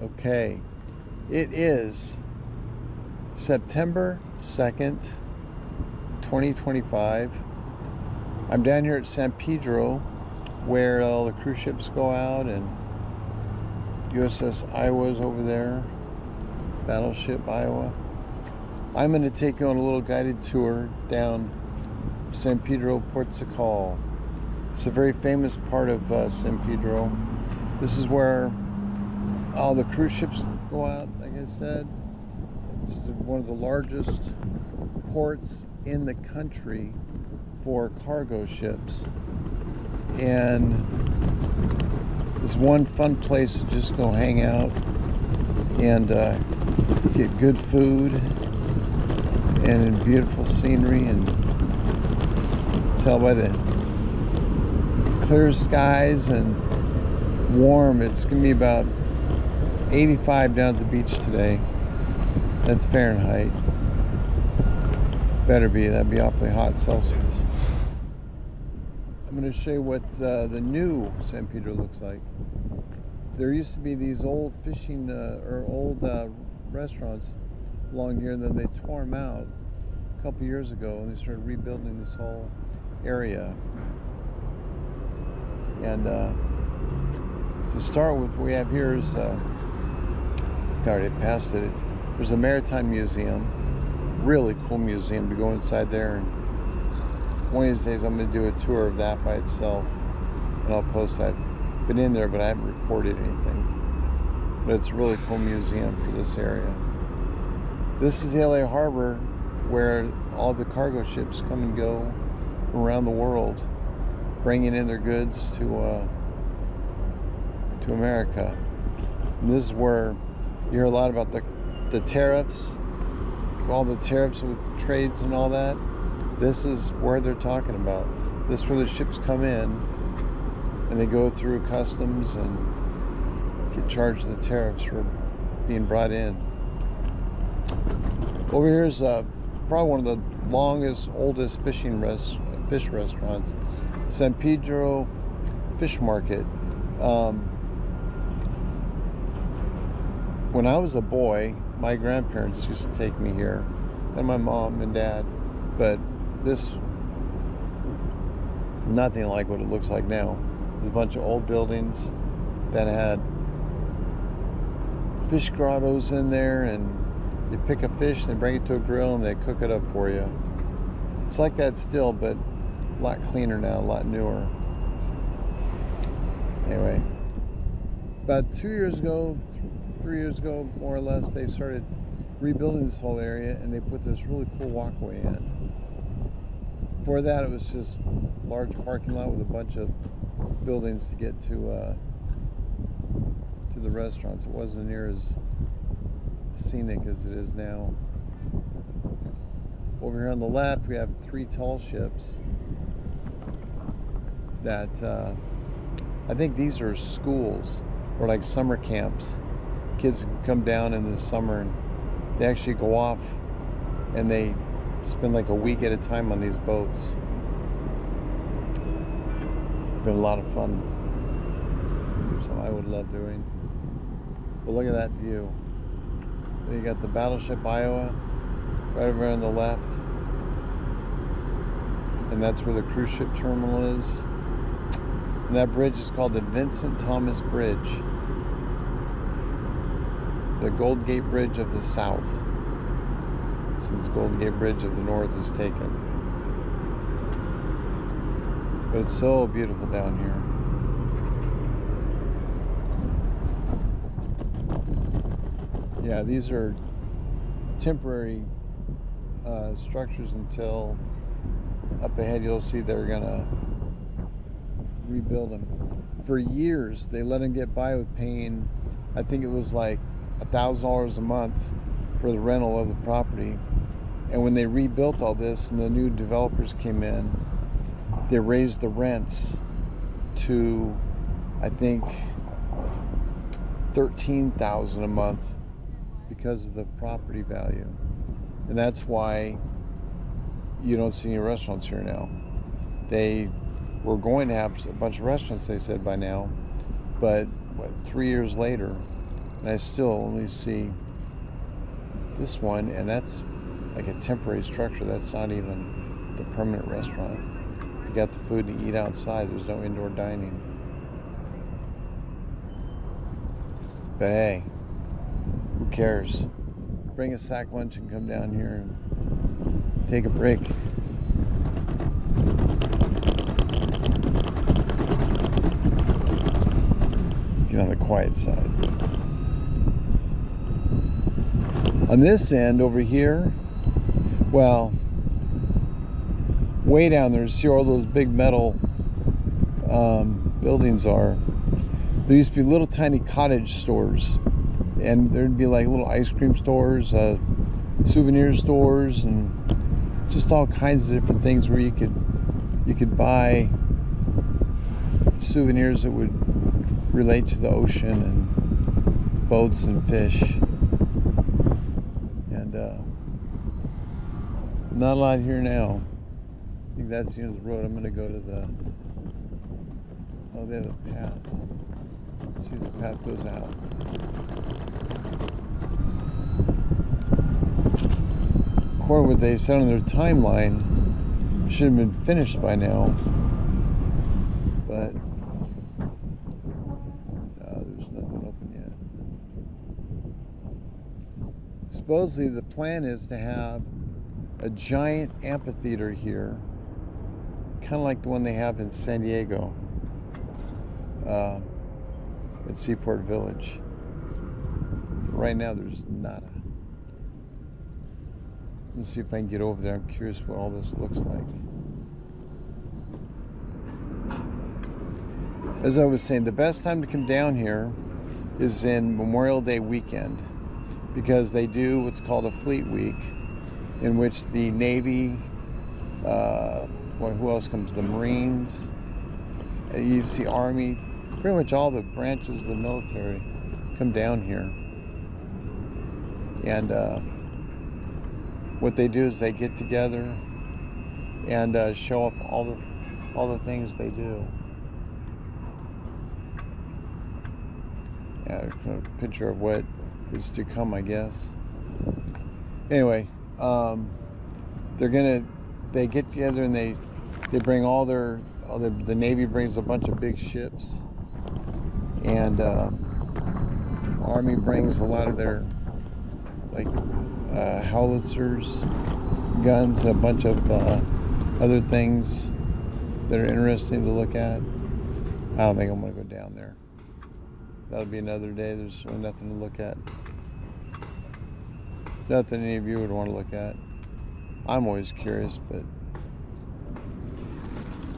Okay, it is September 2nd, 2025. I'm down here at San Pedro where all the cruise ships go out, and USS Iowa's over there, Battleship Iowa. I'm going to take you on a little guided tour down San Pedro, Portugal. It's a very famous part of San Pedro. This is where all the cruise ships go out, like I said. This is one of the largest ports in the country for cargo ships. And it's one fun place to just go hang out and get good food and beautiful scenery, and tell by the clear skies and warm. It's gonna be about 85 down at the beach today. That's Fahrenheit. Better be. That'd be awfully hot Celsius. I'm going to show you what the new San Pedro looks like. There used to be these old fishing or old restaurants along here, and then they tore them out a couple years ago, and they started rebuilding this whole area. And to start with, what we have here is I already passed it. There's a maritime museum, really cool museum to go inside there. And one of these days I'm going to do a tour of that by itself, and I'll post that. Been in there, but I haven't recorded anything. But it's a really cool museum for this area. This is the LA Harbor, where all the cargo ships come and go around the world, bringing in their goods to America. And this is where you hear a lot about the tariffs, all the tariffs with trades and all that. This is where they're talking about. This is where the ships come in and they go through customs and get charged the tariffs for being brought in. Over here is probably one of the longest, oldest fish restaurants, San Pedro Fish Market. When I was a boy, my grandparents used to take me here, and my mom and dad, but this, nothing like what it looks like now. There's a bunch of old buildings that had fish grottos in there, and you pick a fish and bring it to a grill and they cook it up for you. It's like that still, but a lot cleaner now, a lot newer. Anyway, about 3 years ago, more or less, they started rebuilding this whole area, and they put this really cool walkway in. Before that, it was just a large parking lot with a bunch of buildings to get to the restaurants. It wasn't near as scenic as it is now. Over here on the left, we have 3 tall ships that I think these are schools or like summer camps. Kids can come down in the summer and they actually go off and they spend like a week at a time on these boats. Been a lot of fun. Something I would love doing. But look at that view. Then you got the Battleship Iowa right over on the left. And that's where the cruise ship terminal is. And that bridge is called the Vincent Thomas Bridge. The Golden Gate Bridge of the South, since Golden Gate Bridge of the North was taken. But it's so beautiful down here. Yeah, these are temporary structures until up ahead you'll see they're gonna rebuild them. For years they let them get by with paying, I think it was like $1,000 a month for the rental of the property. And when they rebuilt all this and the new developers came in, they raised the rents to, I think, $13,000 a month because of the property value. And that's why you don't see any restaurants here now. They were going to have a bunch of restaurants, they said, by now, but 3 years later, And I still only see this one, and that's like a temporary structure. That's not even the permanent restaurant. You got the food to eat outside. There's no indoor dining. But hey, who cares? Bring a sack lunch and come down here and take a break. Get on the quiet side. On this end over here, well, way down there, see where all those big metal buildings are. There used to be little tiny cottage stores, and there'd be like little ice cream stores, souvenir stores, and just all kinds of different things where you could buy souvenirs that would relate to the ocean and boats and fish. And not a lot here now. I think that's the end of the road. I'm going to go to the... Oh, they have a path. Let's see if the path goes out. According to what they said on their timeline, should have been finished by now. But there's nothing open yet. Supposedly the plan is to have a giant amphitheater here, kind of like the one they have in San Diego at Seaport Village. Right now there's nada. Let's see if I can get over there. I'm curious what all this looks like. As I was saying, the best time to come down here is in Memorial Day weekend, because they do what's called a Fleet Week, in which the Navy, who else comes? The Marines, you see Army, pretty much all the branches of the military come down here. And what they do is they get together and show off all the things they do. Yeah, a picture of what is to come, I guess. Anyway, they get together and they bring the Navy brings a bunch of big ships, and Army brings a lot of their howitzers, guns, and a bunch of other things that are interesting to look at. I don't think I'm going to go down there. That'll be another day. There's really nothing to look at. Nothing any of you would want to look at. I'm always curious, but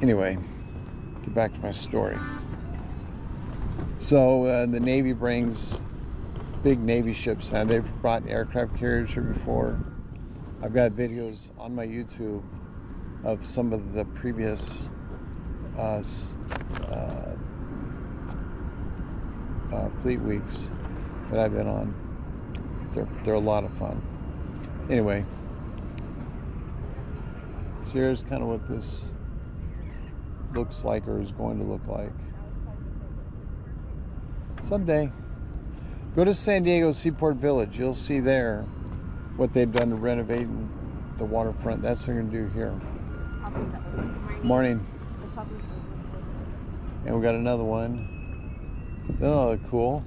anyway, get back to my story. So the Navy brings big Navy ships, and they've brought aircraft carriers here before. I've got videos on my YouTube of some of the previous Fleet Weeks that I've been on. They're a lot of fun. Anyway, so here's kind of what this looks like, or is going to look like someday. Go to San Diego Seaport Village. You'll see there what they've done to renovate the waterfront. That's what they're going to do here. Morning. And we got another one. That'll look cool.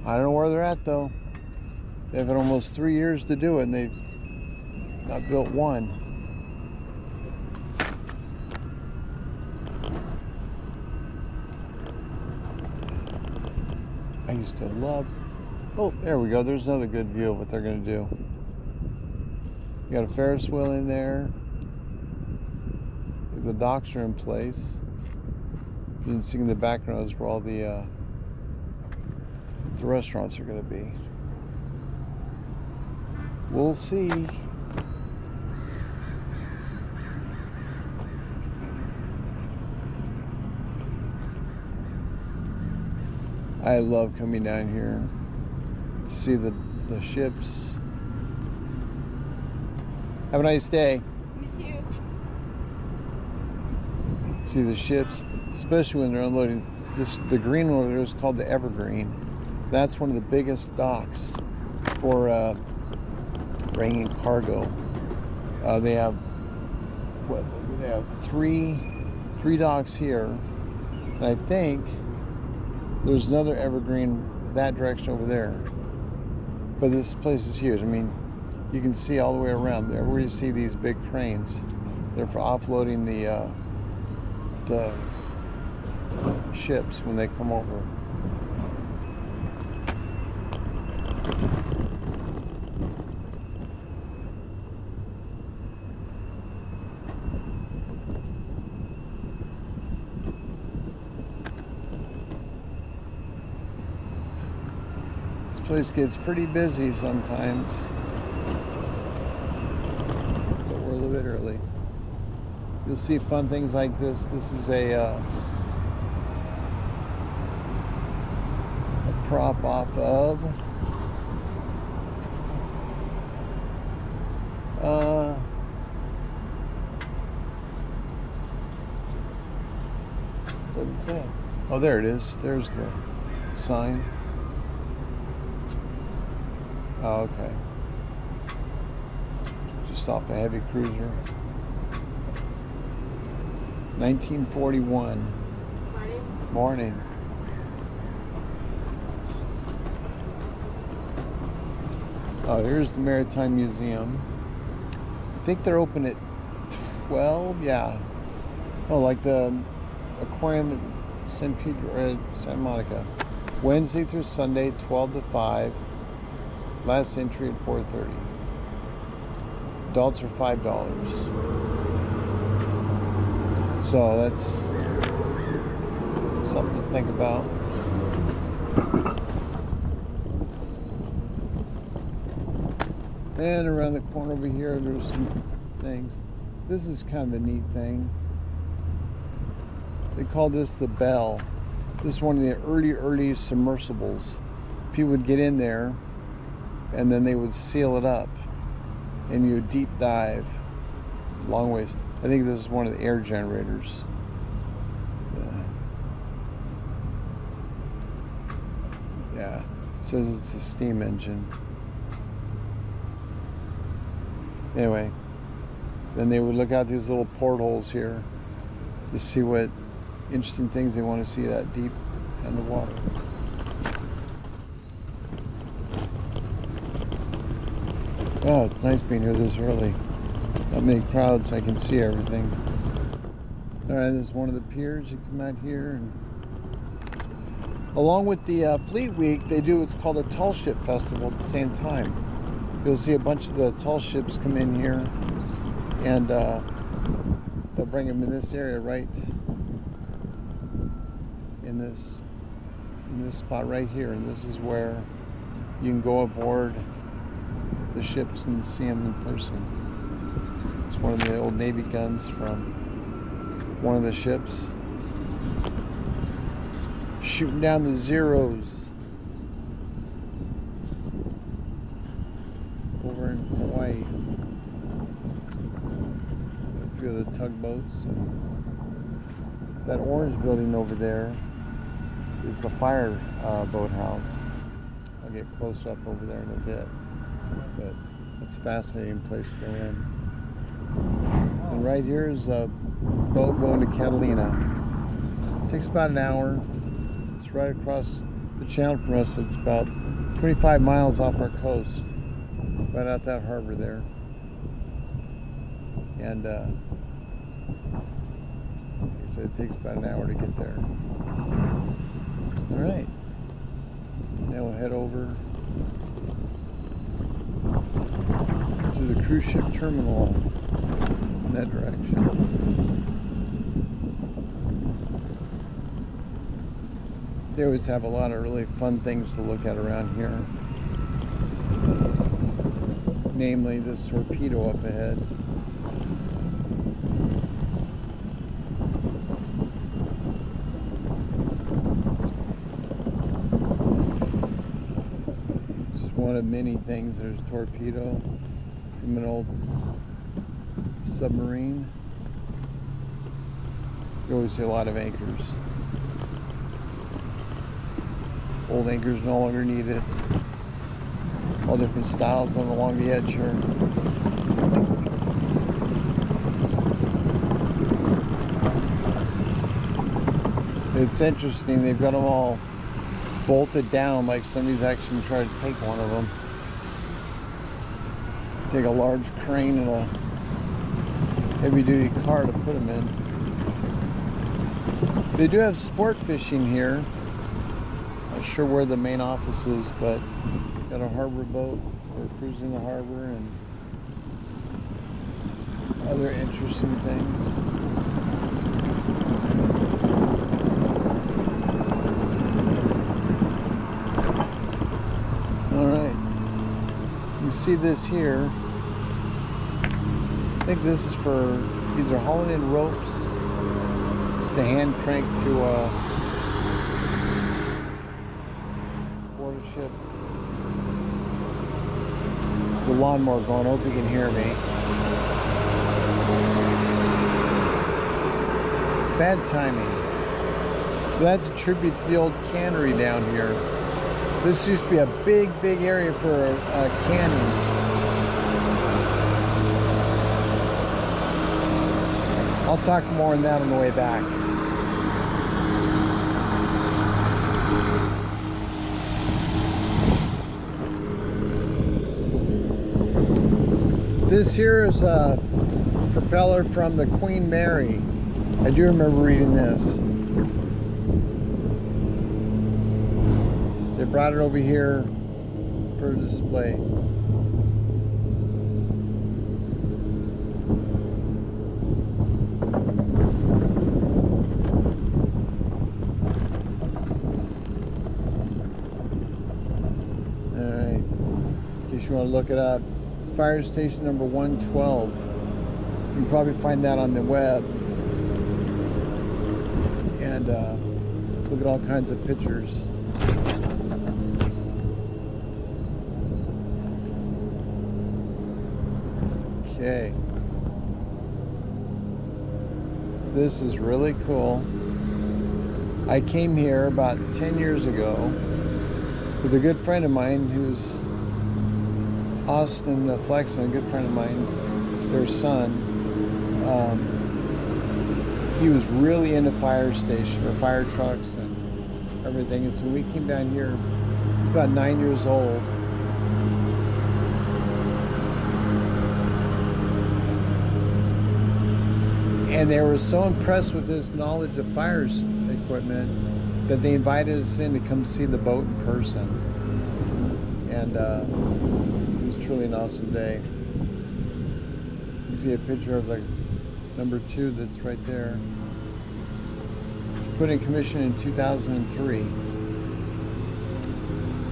I don't know where they're at though. They've had almost 3 years to do it, and they've not built one. I used to love... Oh, there we go. There's another good view of what they're going to do. You got a Ferris wheel in there. The docks are in place. You can see in the background is where all the restaurants are going to be. We'll see. I love coming down here to see the ships. Have a nice day. You too. See the ships, especially when they're unloading. the green one over there is called the Evergreen. That's one of the biggest docks for bringing cargo. They have three docks here, and I think there's another Evergreen that direction over there. But this place is huge. I mean, you can see all the way around there. Where you see these big cranes, they're for offloading the ships when they come over. This place gets pretty busy sometimes, but we're a little bit early. You'll see fun things like this. This is a prop off of what is that? Oh, there it is. There's the sign. Oh, okay. Just off a heavy cruiser. 1941. Morning. Oh, here's the Maritime Museum. I think they're open at 12. Yeah. Oh, like the aquarium at San Pedro or Santa Monica. Wednesday through Sunday, 12 to 5. Last entry at 4:30. Adults are $5. So that's something to think about. And around the corner over here, there's some things. This is kind of a neat thing. They call this the Bell. This is one of the early submersibles. People would get in there, and then they would seal it up, and you would deep dive long ways. I think this is one of the air generators. Yeah, it says it's a steam engine. Anyway, then they would look out these little portholes here to see what interesting things they want to see that deep underwater. Oh, it's nice being here this early. Not many crowds, I can see everything. Alright, this is one of the piers. You come out here, and along with the Fleet Week, they do what's called a tall ship festival at the same time. You'll see a bunch of the tall ships come in here, and they'll bring them in this area right in this spot right here, and this is where you can go aboard the ships and see them in person. It's one of the old Navy guns from one of the ships, shooting down the Zeros over in Hawaii. A few of the tugboats. And that orange building over there is the fire boathouse. I'll get close up over there in a bit, but it's a fascinating place to go in. And right here is a boat going to Catalina. It takes about an hour. It's right across the channel from us. It's about 25 miles off our coast, right out that harbor there. And like I said, it takes about an hour to get there. All right. Now we'll head over to the cruise ship terminal in that direction. They always have a lot of really fun things to look at around here. Namely this torpedo up ahead. One of many things. There's a torpedo from an old submarine. You always see a lot of anchors. Old anchors no longer needed. All different styles along the edge here. It's interesting, they've got them all bolted down like somebody's actually tried to take one of them. Take a large crane and a heavy-duty car to put them in. They do have sport fishing here. Not sure where the main office is, but got a harbor boat for cruising the harbor and other interesting things. All right, you see this here. I think this is for either hauling in ropes, just a hand crank to a water ship. There's a lawnmower going. I hope you can hear me. Bad timing. That's a tribute to the old cannery down here. This used to be a big area for canning. I'll talk more on that on the way back. This here is a propeller from the Queen Mary. I do remember reading this. They brought it over here for display. Alright, in case you want to look it up, it's fire station number 112. You can probably find that on the web. And look at all kinds of pictures. Okay. This is really cool. I came here about 10 years ago with a good friend of mine who's Austin Flexman, a good friend of mine, their son. He was really into fire station or fire trucks and everything. And so we came down here, he's about 9 years old. And they were so impressed with his knowledge of fire equipment that they invited us in to come see the boat in person. And it was truly an awesome day. You see a picture of the number 2 that's right there. It's put in commission in 2003.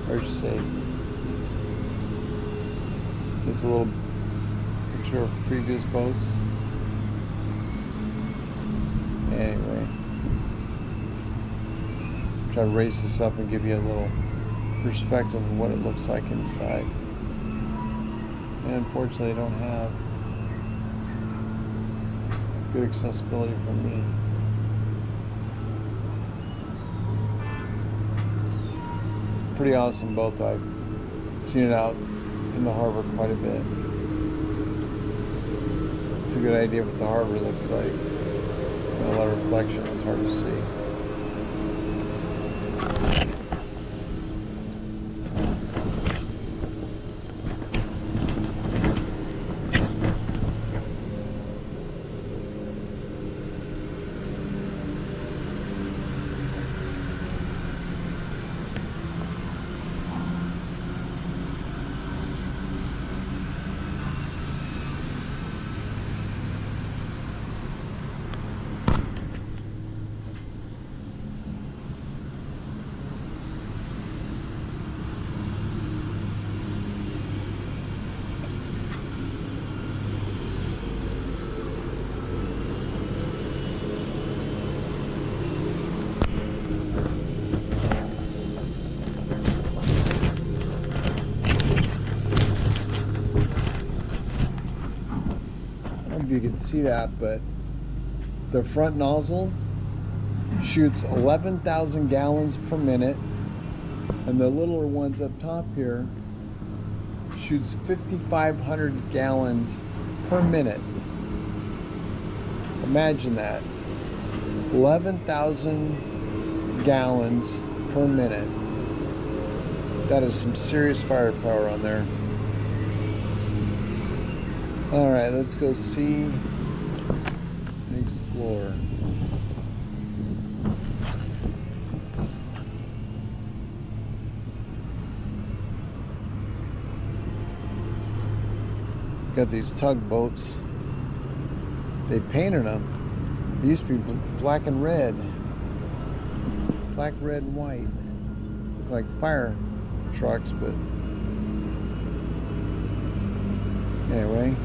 Or say, there's a little picture of previous boats. Anyway, try to raise this up and give you a little perspective of what it looks like inside. And unfortunately, they don't have good accessibility for me. It's a pretty awesome boat though. I've seen it out in the harbor quite a bit. It's a good idea what the harbor looks like. A lot of reflection, it's hard to see. You can see that, but the front nozzle shoots 11,000 gallons per minute And the littler ones up top here shoots 5,500 gallons per minute. Imagine that. 11,000 gallons per minute. That is some serious firepower on there. All right, let's go see and explore. Got these tugboats. They painted them. They used to be black and red. Black, red, and white. Look like fire trucks, but anyway.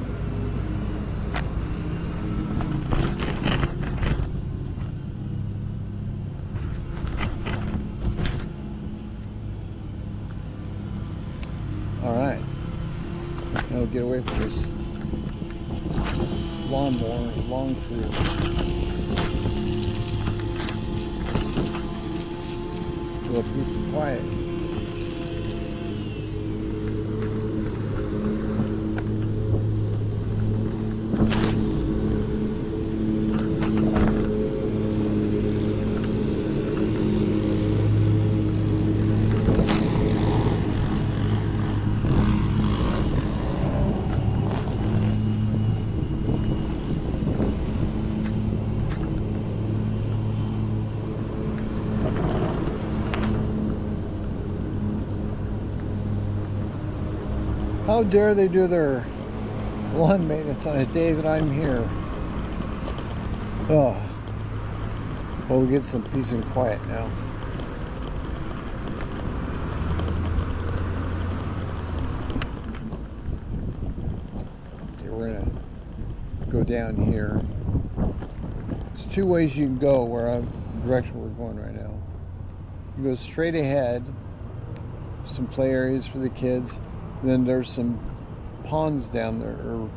All right. Now get away from this lawnmower, lawn crew. A little peace and quiet. How dare they do their lawn maintenance on a day that I'm here? Oh, well, we'll get some peace and quiet now. Okay, we're gonna go down here. There's two ways you can go the direction we're going right now. You go straight ahead, some play areas for the kids. Then there's some ponds down there, or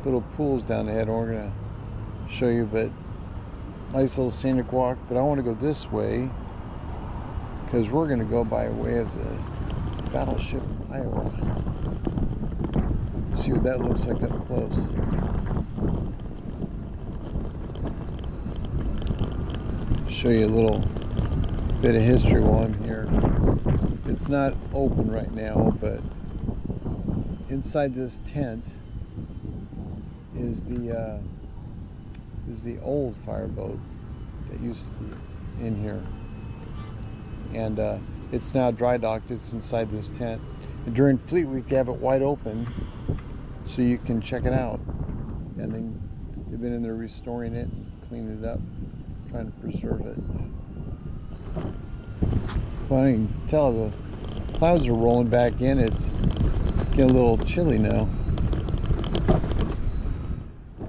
little pools down ahead. We're gonna show you, but nice little scenic walk. But I want to go this way because we're gonna go by way of the battleship Iowa. See what that looks like up close. Show you a little bit of history while I'm here. It's not open right now, but inside this tent is the old fireboat that used to be in here, and it's now dry docked. It's inside this tent, and during Fleet Week they have it wide open so you can check it out. And then they've been in there restoring it, cleaning it up, trying to preserve it. Well, I can tell the clouds are rolling back in. It's getting a little chilly now.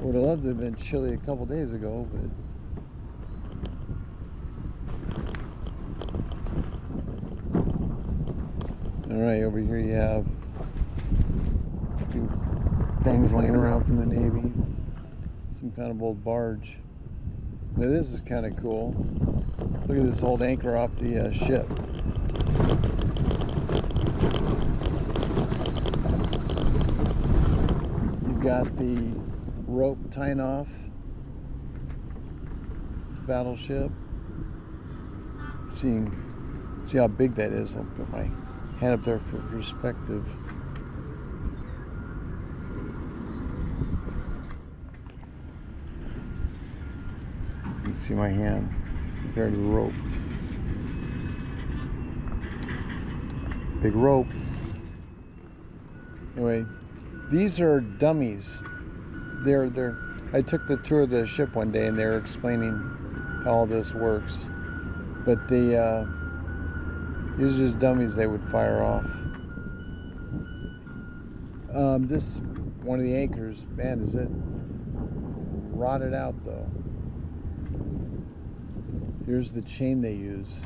Would have loved to have been chilly a couple days ago, but all right, over here you have a few things laying around from the Navy. Some kind of old barge. Now this is kind of cool. Look at this old anchor off the ship. You've got the rope tying off the battleship. See how big that is. I'll put my hand up there for perspective. You can see my hand compared to the rope. Big rope. Anyway, these are dummies. I took the tour of the ship one day and they were explaining how all this works. But these are just dummies they would fire off. This one of the anchors, man, is it rotted out though. Here's the chain they use.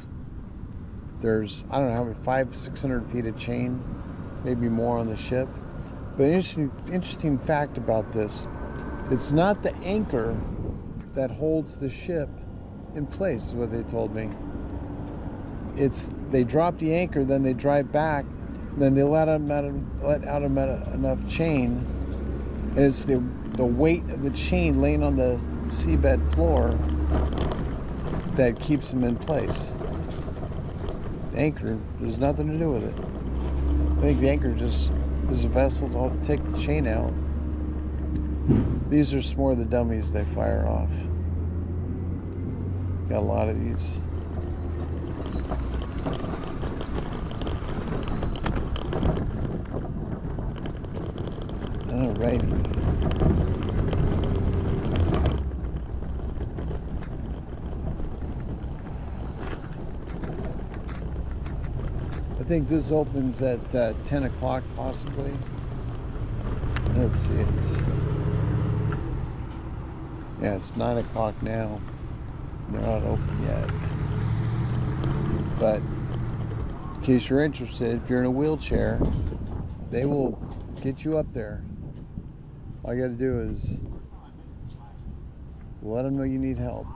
There's, I don't know how many, 500-600 feet of chain, maybe more on the ship. But an interesting fact about this, it's not the anchor that holds the ship in place, is what they told me. they drop the anchor, then they drive back, and then they let out enough chain, and it's the weight of the chain laying on the seabed floor that keeps them in place. The anchor, there's nothing to do with it. I think the anchor just is a vessel to take the chain out. These are some more of the dummies they fire off. Got a lot of these. Alrighty. I think this opens at 10 o'clock possibly. Let's see, it's 9 o'clock now. They're not open yet. But in case you're interested, if you're in a wheelchair, they will get you up there. All you got to do is let them know you need help.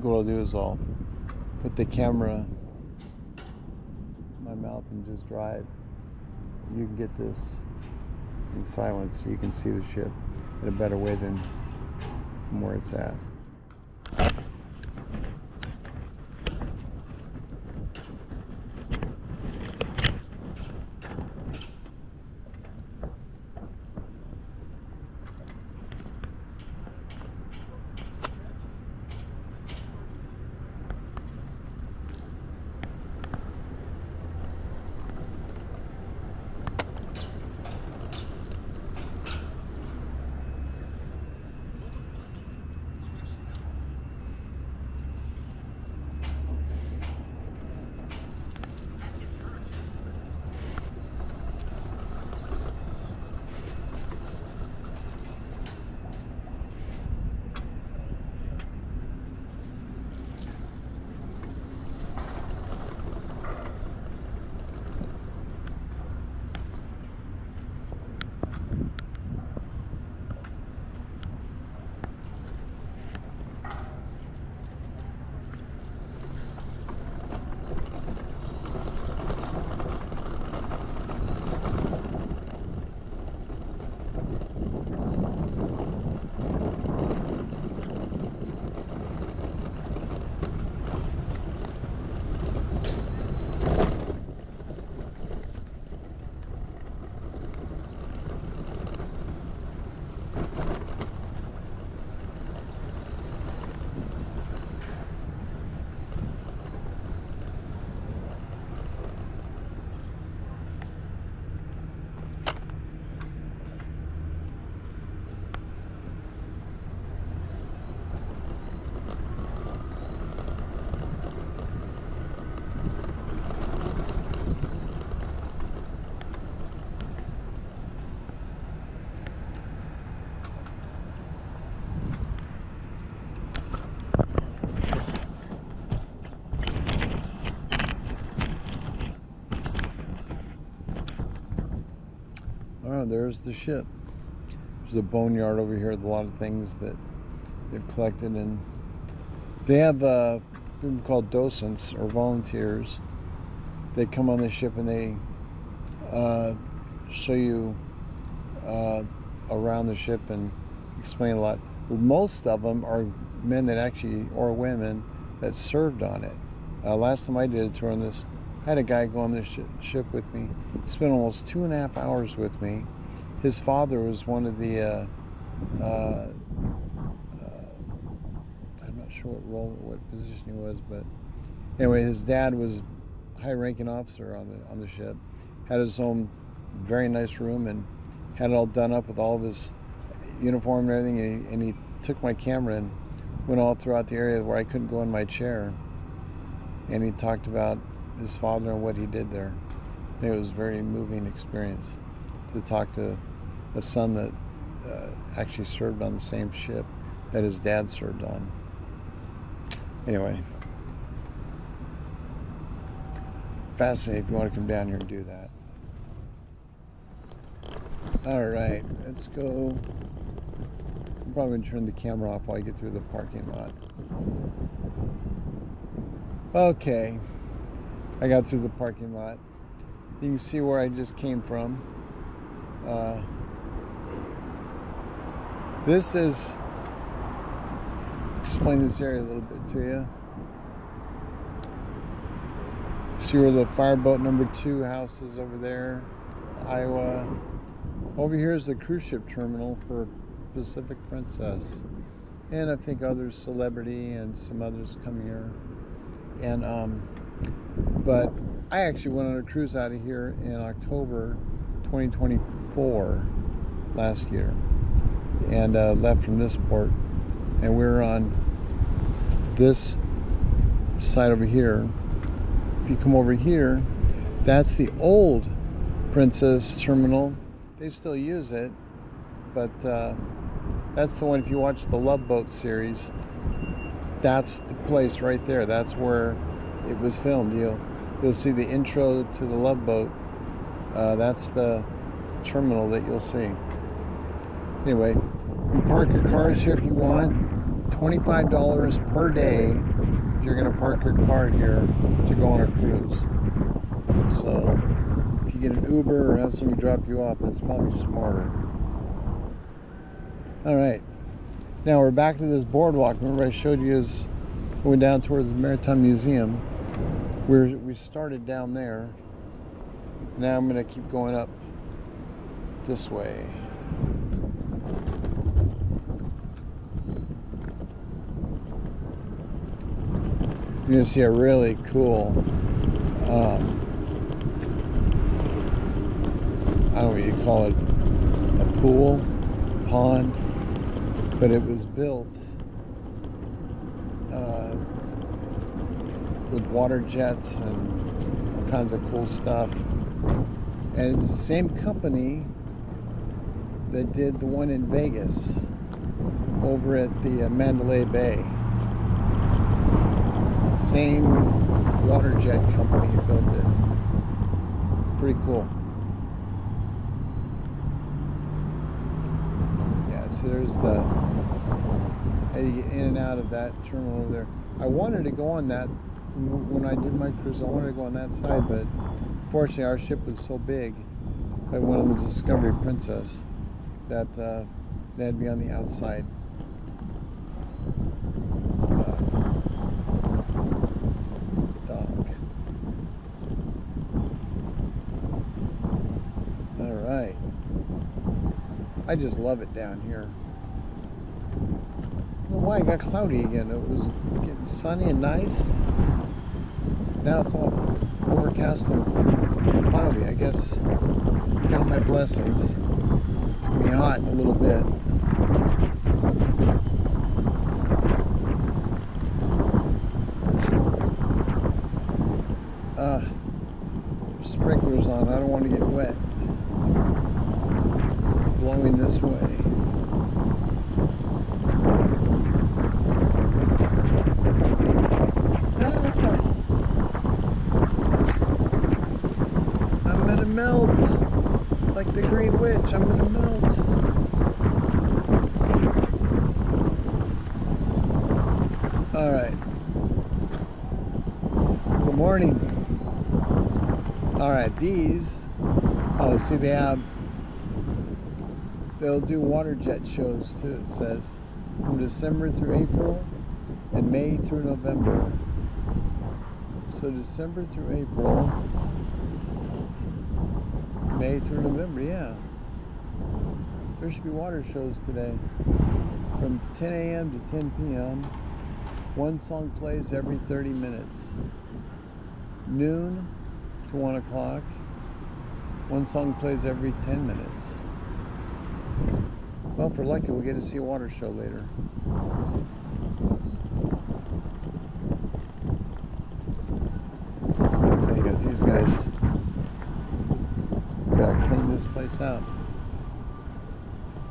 What I'll do is I'll put the camera in my mouth and just drive. You can get this in silence so you can see the ship in a better way than from where it's at. Oh, there's the ship. There's a boneyard over here with a lot of things that they've collected, and they have people called docents or volunteers. They come on the ship and they show you around the ship and explain a lot. Most of them are men that actually, or women that served on it. Last time I did a tour on this, I had a guy go on this ship with me. He spent almost 2.5 hours with me. His father was one of the, I'm not sure what position he was, but anyway, his dad was a high-ranking officer on the ship. Had his own very nice room and had it all done up with all of his uniform and everything. And he took my camera and went all throughout the area where I couldn't go in my chair. And he talked about his father and what he did there. It was a very moving experience to talk to a son that actually served on the same ship that his dad served on. Anyway, fascinating if you want to come down here and do that. Alright, let's go. I'm probably going to turn the camera off while I get through the parking lot. Okay, I got through the parking lot. You can see where I just came from. This is, explain this area a little bit to you. See where the fireboat number 2 house is over there, Iowa. Over here is the cruise ship terminal for Pacific Princess. And I think others, Celebrity and some others come here. And, but I actually went on a cruise out of here in October 2024 last year. And left from this port, and we're on this side over here. If you come over here, that's the old Princess Terminal. They still use it, but that's the one. If you watch the Love Boat series, that's the place right there. That's where it was filmed. You'll see the intro to the Love Boat. That's the terminal that you'll see. Anyway, you can park your cars here if you want. $25 per day if you're going to park your car here to go on a cruise. So if you get an Uber or have somebody drop you off, that's probably smarter. Alright, now we're back to this boardwalk. Remember I showed you as going down towards the Maritime Museum. We started down there. Now I'm going to keep going up this way. You're going to see a really cool, I don't know what you call it, a pool, pond, but it was built with water jets and all kinds of cool stuff. And it's the same company that did the one in Vegas over at the Mandalay Bay. Same water jet company built it. Pretty cool. Yeah, so there's the, how you get in and out of that terminal over there. I wanted to go on that when I did my cruise. I wanted to go on that side, but fortunately our ship was so big. I went on the Discovery Princess that it had to be on the outside. Dock. All right. I just love it down here. I don't know why it got cloudy again. It was getting sunny and nice. Now it's all overcast and cloudy. I guess count my blessings. It's gonna be hot in a little bit. Sprinklers on. I don't want to get wet. It's blowing this way. I'm gonna melt like the Green Witch. I'm gonna melt. All right. Good morning. All right, these, oh, see they'll do water jet shows too, it says, from December through April and May through November. So December through April, May through November, yeah. There should be water shows today from 10 a.m. to 10 p.m. One song plays every 30 minutes. Noon to 1 o'clock. One song plays every 10 minutes. Well, if we're lucky, we'll get to see a water show later. Okay, you got these guys. Gotta clean this place out.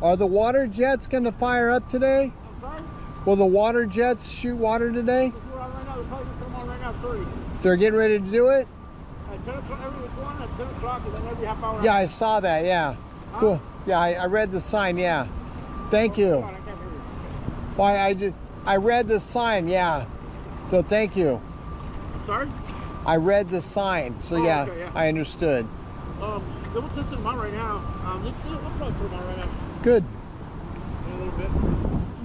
Are the water jets gonna fire up today? Will the water jets shoot water today? They're getting ready to do it? At 10 o'clock, every one at 10 o'clock, and then every half hour. Yeah, I saw that, yeah. Cool. Yeah, I read the sign, yeah. Thank you. Why, I read the sign, yeah. So thank you. Sorry? I read the sign, so yeah, okay, yeah, I understood. They will test them out right now. They'll probably put them out right now. Good. In a little bit.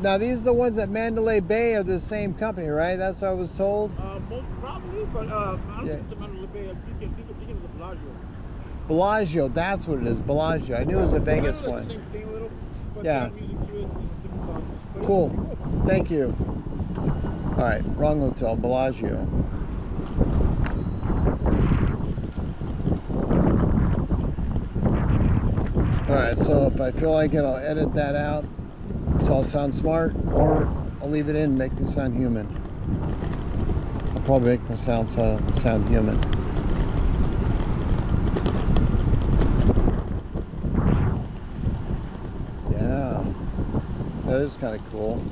Now these are the ones at Mandalay Bay are the same company, right? That's what I was told. Most probably, but I don't think it's a Mandalay Bay. I think it's a Bellagio. Bellagio, that's what it is. Bellagio. I knew it was a Vegas Like one. the same thing a little, but yeah. Music to it, different songs. But cool. Thank you. All right, wrong hotel, Bellagio. All right, so if I feel like it, I'll edit that out so I'll sound smart, or I'll leave it in and make me sound human. I'll probably make myself sound human. Yeah, that is kind of cool.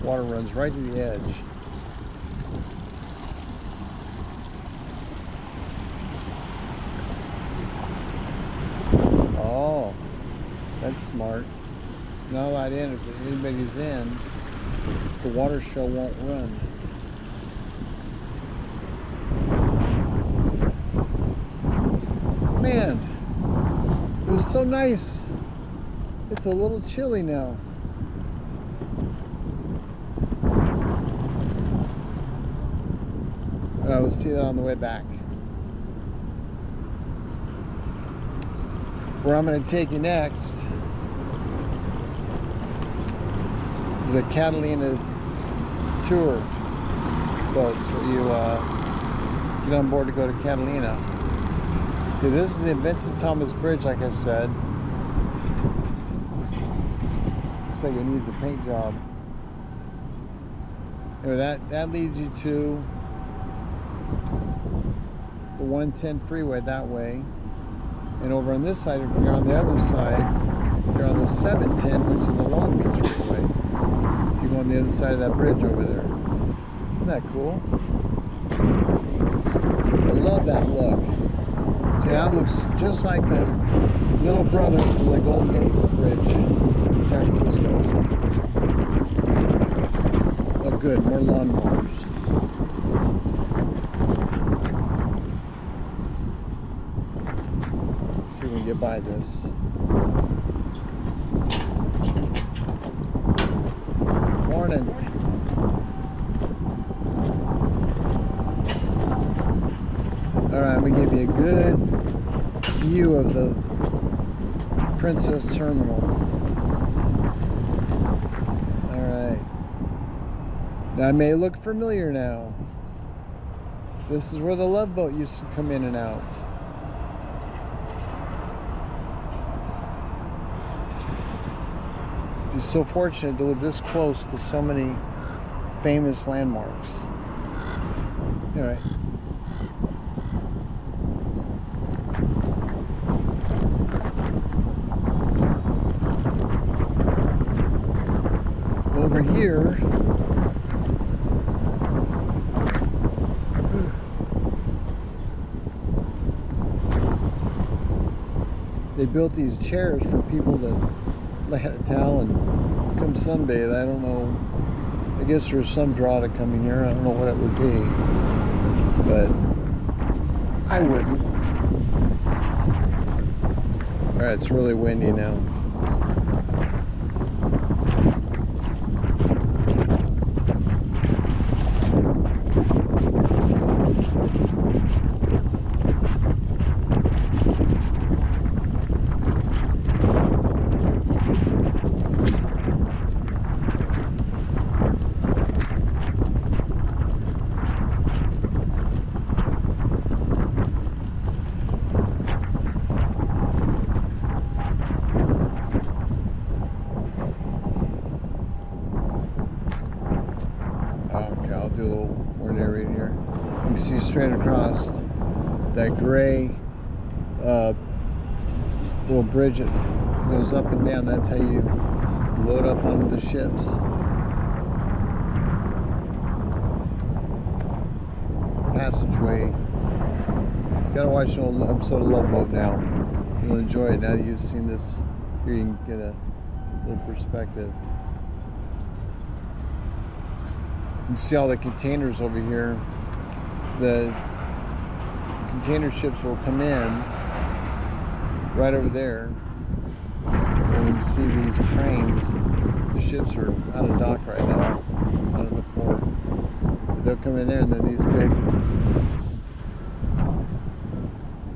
Water runs right to the edge. Oh, that's smart. Not let in if anybody's in, the water show won't run. Man, it was so nice. It's a little chilly now. We'll see that on the way back. Where I'm going to take you next is a Catalina tour boats where you get on board to go to Catalina. Okay, this is the Vincent Thomas Bridge, like I said. Looks like it needs a paint job. Anyway, that leads you to the 110 freeway that way. And over on this side, if you're on the other side, you're on the 710, which is the Long Beach freeway. You go on the other side of that bridge over there. Isn't that cool? I love that look. See, that looks just like the little brother to the Golden Gate Bridge in San Francisco. Oh good, more lawnmowers. See if we can get by this. Morning. Alright, I'm going to give you a good view of the Princess Terminal. Alright. Now it may look familiar now. This is where the Love Boat used to come in and out. You're so fortunate to live this close to so many famous landmarks. All right. Over here, they built these chairs for people to lay out of town and come sunbathe. I don't know. I guess there's some draw to coming here. I don't know what it would be, but I wouldn't. All right, it's really windy now. Okay, I'll do a little more narrating here. You can see straight across that gray little bridge that goes up and down. That's how you load up onto the ships. Passageway. Gotta watch an old episode of Love Boat now. You'll enjoy it now that you've seen this Here you can get a little perspective. You can see all the containers over here. The container ships will come in right over there. And you can see these cranes. The ships are out of dock right now, out of the port. But they'll come in there, and then these big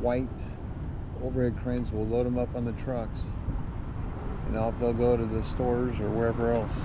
white overhead cranes will load them up on the trucks. And they'll go to the stores or wherever else.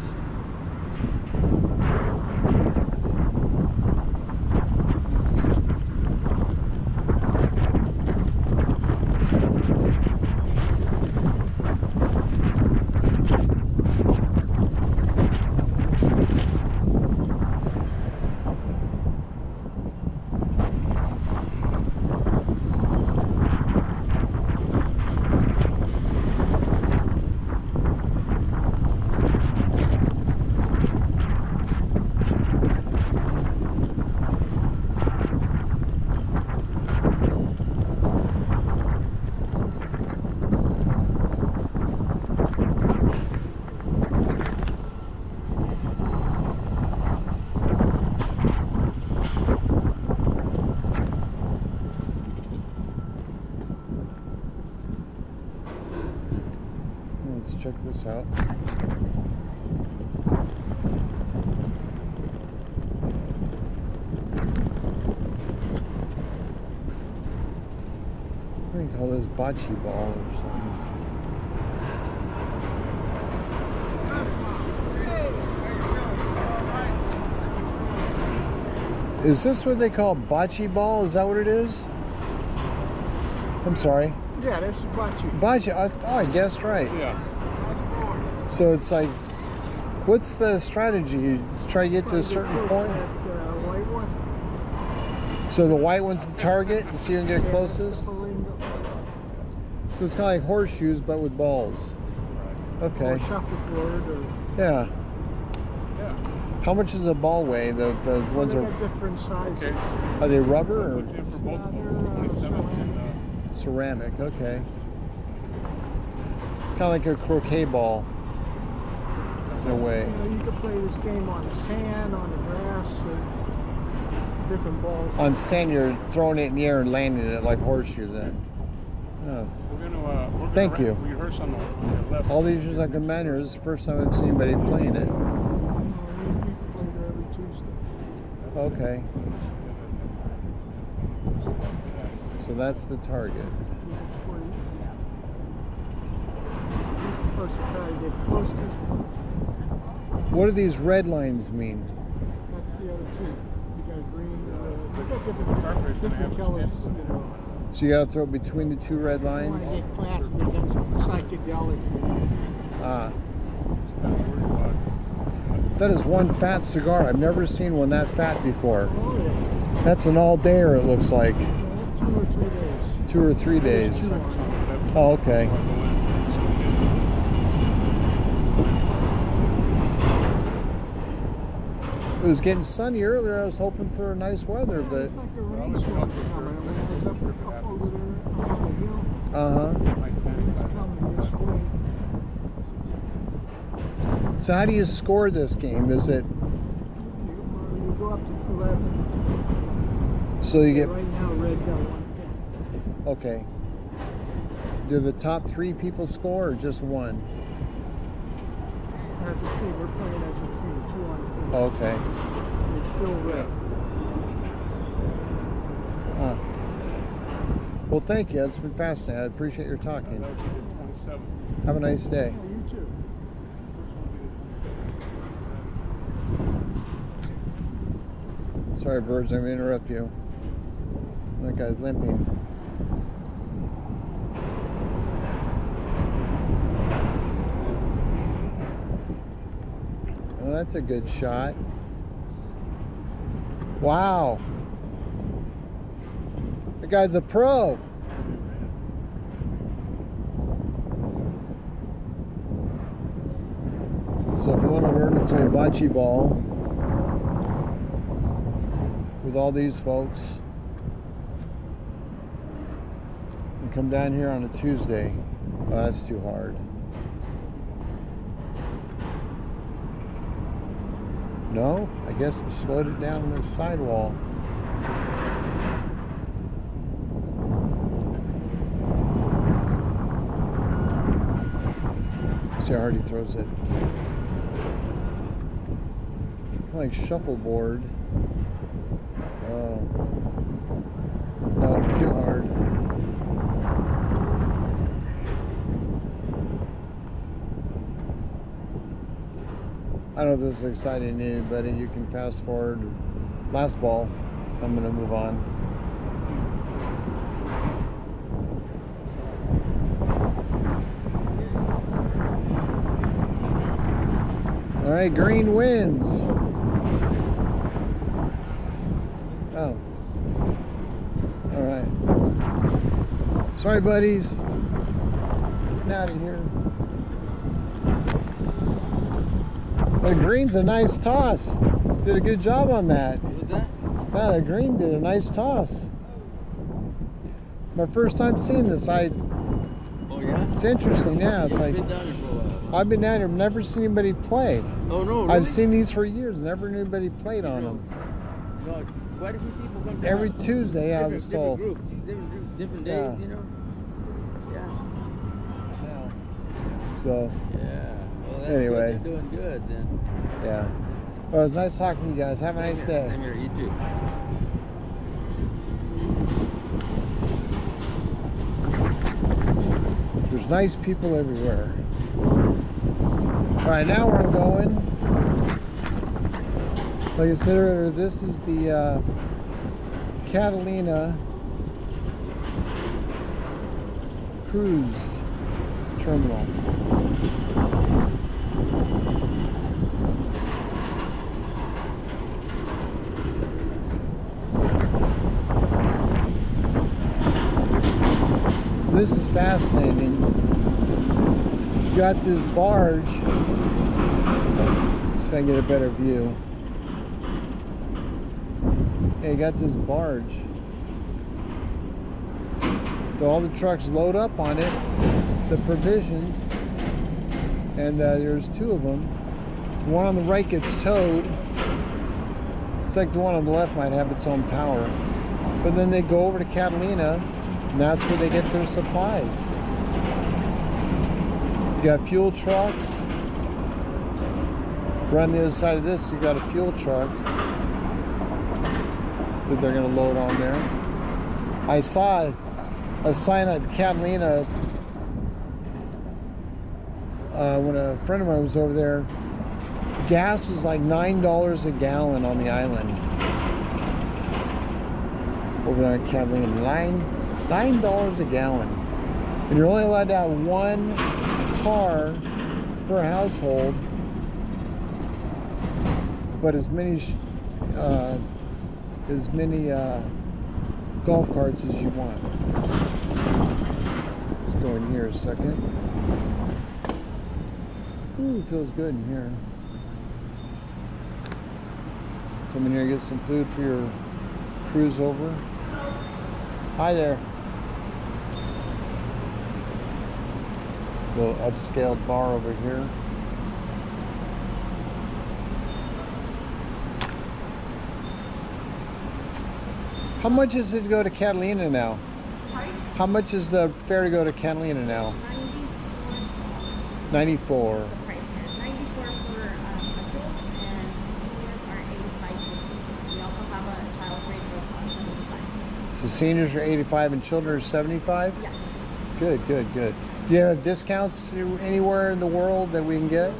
Let's check this out. I think call this bocce ball or something. Is this what they call bocce ball? Is that what it is? I'm sorry. Yeah, that's bocce. Bocce. I guessed right. Yeah. So it's like, what's the strategy? You try to get to a certain point? White one. So the white one's the target, to see who can get closest? So it's kind of like horseshoes, but with balls. Okay. Or shuffleboard or... Yeah. Yeah. How much does a ball weigh? The ones They are... got different sizes. Okay. Are they rubber or For both of they're, them, 27 and ceramic? Okay. Kind of like a croquet ball. In a way. You know, you can play this game on the sand, on the grass, or different balls. On sand, you're throwing it in the air and landing it like horseshoe then. Oh. we're gonna Thank you. rehearse on the left. All these years I've been down here, this is the first time I've seen anybody playing it. We play there every Tuesday. Okay. So that's the target. That's where you're supposed to try to get close to. What do these red lines mean? That's the other two. You got green, you got Target's gonna have different to colors, stand. you know. So you gotta throw between the two red You want lines? to get classy, that's psychedelic. Ah. Kind of worried about That is one fat cigar. I've never seen one that fat before. Oh yeah. That's an all-dayer, it looks like. 2 or 3 days. 2 or 3 days. There's 2 on it. Oh, okay. It was getting sunny earlier. I was hoping for nice weather, but... It's like the rainstorm's coming. When I was up over there on the hill, Uh-huh. it's coming this way. So how do you score this game? Is it... You go up to 11. So you get... Right now, red got 1 point. Okay. Do the top 3 people score or just one? As a team, we're playing as a team, 2 on 2. Okay. It's still red. Well, thank you. It's been fascinating. I appreciate your talking. Have a nice day. Yeah, you too. Sorry, birds, I'm going to interrupt you. That guy's limping. Oh, that's a good shot. Wow. The guy's a pro. So if you want to learn to play bocce ball with all these folks, you come down here on a Tuesday. Oh, that's too hard. No, I guess it slowed it down on the sidewall. See how hard he throws it. Kind of like shuffleboard. Oh. No, too hard. I don't know if this is exciting to anybody. You can fast forward. Last ball. I'm going to move on. All right, green wins. Oh. All right. Sorry, buddies. Getting out of here. The green's a nice toss. Did a good job on that. What was that? Yeah, the green did a nice toss. My first time seeing this. Oh yeah? It's interesting. Yeah, it's like been down here for a while. I've been down here, never seen anybody play. Oh no, really? I've seen these for years, never knew anybody played on them. No, quite a few people come down. Every Tuesday, I was told. Different groups, different days, Yeah. you know? Yeah. So, Yeah. Well, that's Anyway. good. They're doing good then. yeah. Well, it was nice talking to you guys. Have a nice day. Same here, you too. There's nice people everywhere. All right, now where I'm going, like I said earlier, this is the Catalina Cruise Terminal. This is fascinating. You got this barge. Let's see if I can get a better view. Yeah, you got this barge. All the trucks load up on it, the provisions, and there's two of them. The one on the right gets towed. It's like the one on the left might have its own power. But then they go over to Catalina, and that's where they get their supplies. You got fuel trucks. Right on the other side of this, you got a fuel truck that they're going to load on there. I saw a sign at Catalina when a friend of mine was over there. Gas was like $9 a gallon on the island. Over there in Catalina, $9 a gallon. And you're only allowed to have one car per household, but as many golf carts as you want. Let's go in here a second. Ooh, feels good in here. Come in here and get some food for your cruise over. Hi there. Little upscaled bar over here. How much is it to go to Catalina now? Sorry? How much is the fare to go to Catalina now? 94. The price here. 94 for adults, and seniors are 85. We also have a child rate of 75. So seniors are 85 and children are 75? Yeah. Good, good, good. Do you have discounts anywhere in the world that we can get?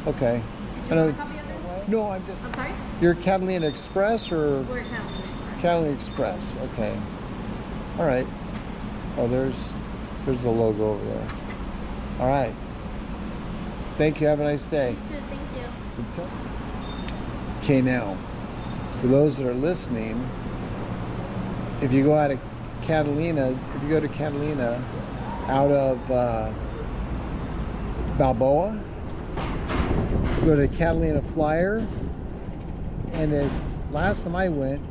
Okay. Did you want a copy of this? No, I'm sorry? you're Catalina Express or? We're Catalina Express. Catalina Express, okay. All right. Oh, there's the logo over there. All right. Thank you. Have a nice day. You too, thank you. Okay, now, for those that are listening, if you go out of Catalina, if you go to Catalina out of Balboa, go to Catalina Flyer, and it's, last time I went,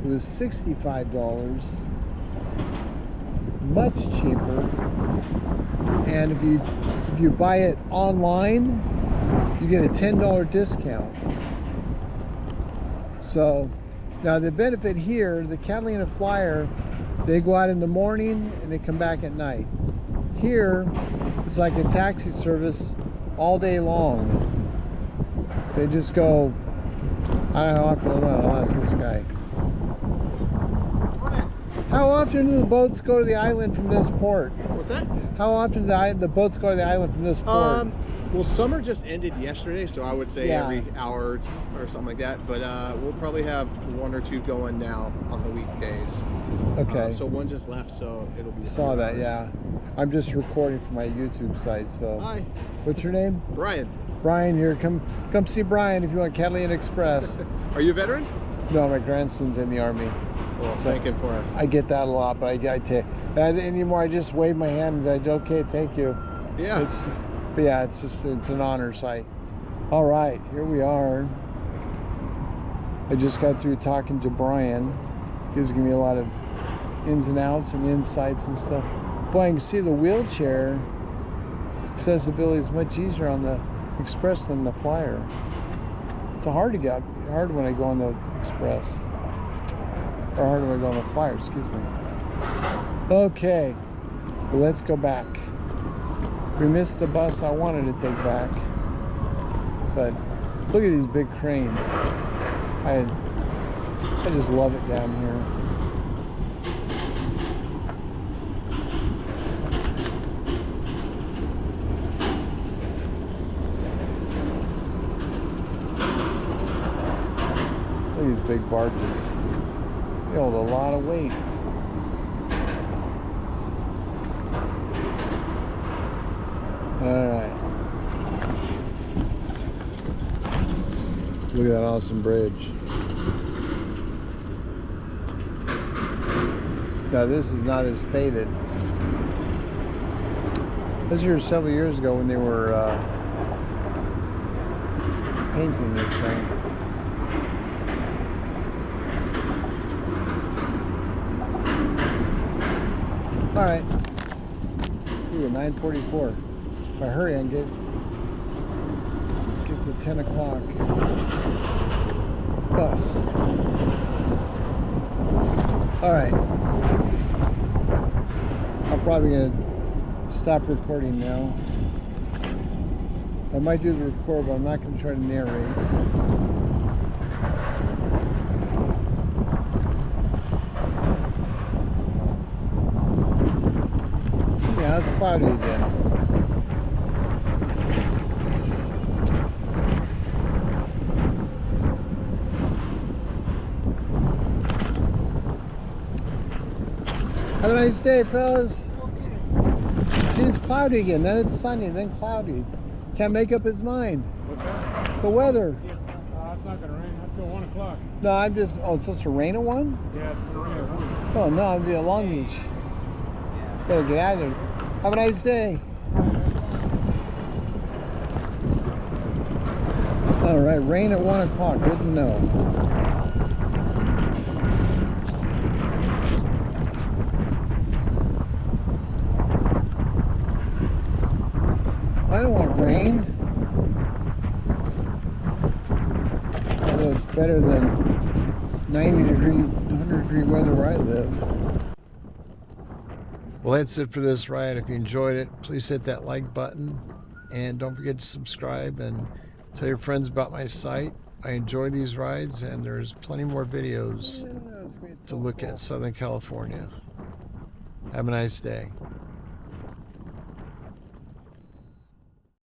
it was $65, much cheaper. And if you buy it online, you get a $10 discount. So now the benefit here, the Catalina Flyer, they go out in the morning and they come back at night. Here, it's like a taxi service all day long. They just go, I don't know how often, I'll ask this guy. How often do the boats go to the island from this port? What's that? How often do the boats go to the island from this port? Well, summer just ended yesterday, so I would say Yeah. every hour or something like that. But we'll probably have one or two going now on the weekdays. Okay. So one just left, so it'll be. Saw 100 that, hours. yeah. I'm just recording for my YouTube site, so. Hi, What's your name? Brian. Brian here. Come see Brian if you want Catalina Express. Are you a veteran? No, my grandson's in the Army. Well, So- thank him for us. I get that a lot, but I tell you, anymore, I just wave my hand and I okay, thank you. Yeah. It's just, but yeah, it's an honor. So all right, here we are. I just got through talking to Brian. He was giving me a lot of ins and outs and insights and stuff. Boy, I can see the wheelchair accessibility is much easier on the Express than the Flyer. It's hard when I go on the Express. Or hard when I go on the Flyer, excuse me. Okay, well, let's go back. We missed the bus I wanted to take back. But look at these big cranes. I just love it down here. Look at these big barges. They hold a lot of weight. Alright. Look at that awesome bridge. So this is not as faded. This was here several years ago when they were painting this thing. All right. Ooh, 9:44. If I hurry, I can get the 10 o'clock bus. All right. I'm probably gonna stop recording now. I might do the record, but I'm not gonna try to narrate. Yeah, it's cloudy again. Have a nice day, fellas. See, it's cloudy again, then it's sunny, then cloudy. Can't make up his mind. What's that? The weather. Yeah, it's not gonna rain until 1 o'clock. No, I'm just, oh, it's supposed to rain at 1? Yeah, it's gonna rain at 1. Oh, no, I'm at Long Beach. Better get out of there. Have a nice day. All right, rain at 1 o'clock. Good to know. I don't want rain. Although it's better than 90-degree, 100-degree weather where I live. Well, that's it for this ride. If you enjoyed it, please hit that like button. And don't forget to subscribe and tell your friends about my site. I enjoy these rides, and there's plenty more videos to look at Southern California. Have a nice day.